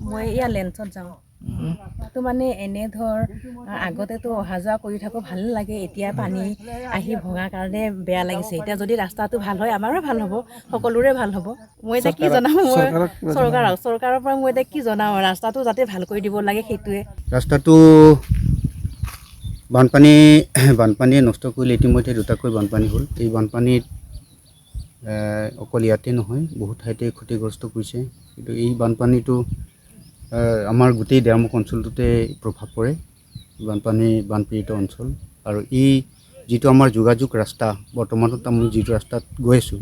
মই ইয়াৰ লেন্সত যাওঁ তো মানে এনে ধৰ আগতেতো অহা যোৱা কৰি থাকোঁ ভাল লাগে এতিয়া পানী আহি ভঙাৰ কাৰণে বেয়া লাগিছে এতিয়া যদি ৰাস্তাটো ভাল হয় আমাৰো ভাল হ'ব সকলোৰে ভাল হ'ব মই এতিয়া কি জনাম মই চৰকাৰৰ পৰা মই এতিয়া কি জনাম ৰাস্তাটো যাতে ভাল কৰি দিব লাগে সেইটোৱে ৰাস্তাটো বানপানীয়ে নষ্ট কৰিলে ইতিমধ্যে দুটাকৈ বানপানী হ'ল এই বানপানীত অকল ইয়াতে নহয় বহুত ঠাইতে ক্ষতিগ্ৰস্ত কৰিছে কিন্তু এই বানপানীটো আমাৰ গোটেই দেৱামুখ অঞ্চলটোতে প্ৰভাৱ পৰে বানপীড়িত অঞ্চল আৰু এই যিটো আমাৰ যোগাযোগ ৰাস্তা বৰ্তমানত আমি যিটো ৰাস্তাত গৈ আছোঁ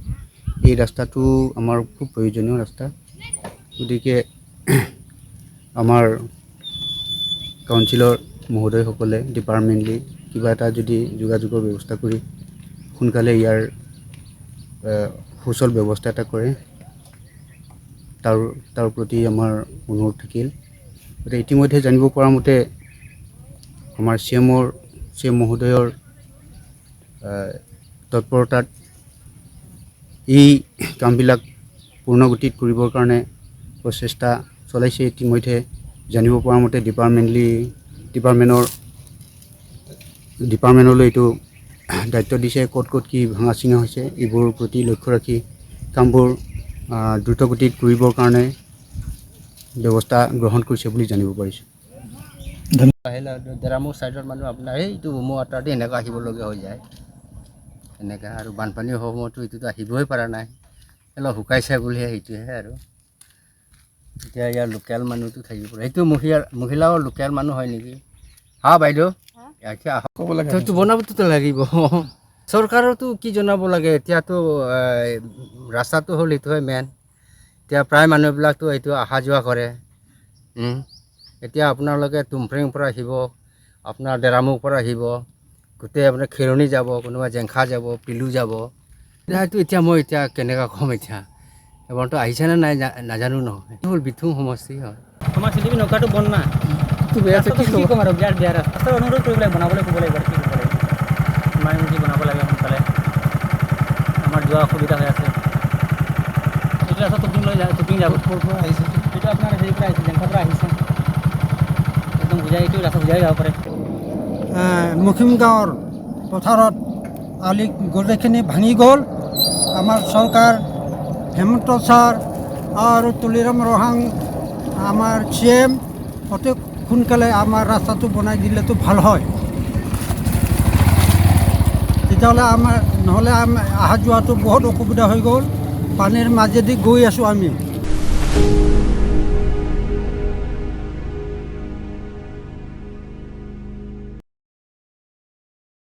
এই ৰাস্তাটো আমাৰ খুব প্ৰয়োজনীয় ৰাস্তা গতিকে আমাৰ কাউন্সিলৰ মহোদয়সকলে ডিপাৰ্টমেণ্টলি কিবা এটা যদি যোগাযোগৰ ব্যৱস্থা কৰি সোনকালে ইয়াৰ সুচল ব্যৱস্থা এটা কৰে তাৰ প্ৰতি আমাৰ অনুৰোধ থাকিল গতিকে ইতিমধ্যে জানিব পৰা মতে আমাৰ চি এম মহোদয়ৰ তৎপৰতাত এই কামবিলাক পূৰ্ণগতিত কৰিবৰ কাৰণে প্ৰচেষ্টা চলাইছে ইতিমধ্যে জানিব পৰা মতে ডিপাৰ্টমেণ্টলৈ এইটো দায়িত্ব দিছে ক'ত কি ভাঙা চিঙা হৈছে এইবোৰৰ প্ৰতি লক্ষ্য ৰাখি কামবোৰ দ্ৰুতগতিত কৰিবৰ কাৰণে ব্যৱস্থা গ্ৰহণ কৰিছে বুলি জানিব পাৰিছোঁ আহিলে ডেৰামুখ ছাইডৰ মানুহ আপোনাৰ এইটো উমো আঁতৰাদি এনেকৈ আহিবলগীয়া হৈ যায় এনেকৈ আৰু বানপানী হোৱাৰ সময়তো এইটোতো আহিবই পৰা নাই অলপ শুকাইছে বুলিহে সেইটোহে আৰু এতিয়া ইয়াৰ লোকেল মানুহটো থাকিব সেইটো মহিলাও লোকেল মানুহ হয় নেকি হা বাইদেউ এতিয়া ক'ব লাগে বনাবতো লাগিব চৰকাৰতো কি জনাব লাগে এতিয়াতো ৰাস্তাটো হ'ল এইটোহে মেইন এতিয়া প্ৰায় মানুহবিলাকতো এইটো অহা যোৱা কৰে এতিয়া আপোনালোকে তুমফ্ৰিংৰ পৰা আহিব আপোনাৰ ডেৰামুখৰ পৰা আহিব গোটেই আপোনাৰ খেৰণি যাব কোনোবা জেংখা যাব পিলু যাব এতিয়া মই কেনেকৈ ক'ম এতিয়া এবাৰতো আহিছেনে নাই নাজানো নহয় এইটো হ'ল বিথুং সমষ্টি হয় আমাৰ চিলিপি নৌকাটো বন্ধ না কি ক'ম আৰু বিয়াৰ ৰাস্তাটো অনুৰোধ কৰিব লাগে বনাবলৈ ক'ব লাগিব কি কৰিব লাগিব ইমাৰ্জেঞ্চি বনাব লাগে সোনকালে আমাৰ যোৱা অসুবিধা হৈ আছে এইটো ৰাস্তা টুপিং যাব আহিছে এইটো আপোনাৰ হেৰিৰ পৰা আহিছে জেংখাৰ পৰা আহিছে একদম এইটো ৰাস্তা বুজাই যাব পাৰে মখিম গাঁৱৰ পথাৰত আলি গোটেইখিনি ভাঙি গ'ল আমাৰ চৰকাৰ হেমন্ত ছাৰ আৰু তুলিৰাম ৰহাং আমাৰ CM অতি সোনকালে আমাৰ ৰাস্তাটো বনাই দিলেতো ভাল হয় তেতিয়াহ'লে নহ'লে অহা যোৱাটো বহুত অসুবিধা হৈ গ'ল পানীৰ মাজেদি গৈ আছোঁ আমি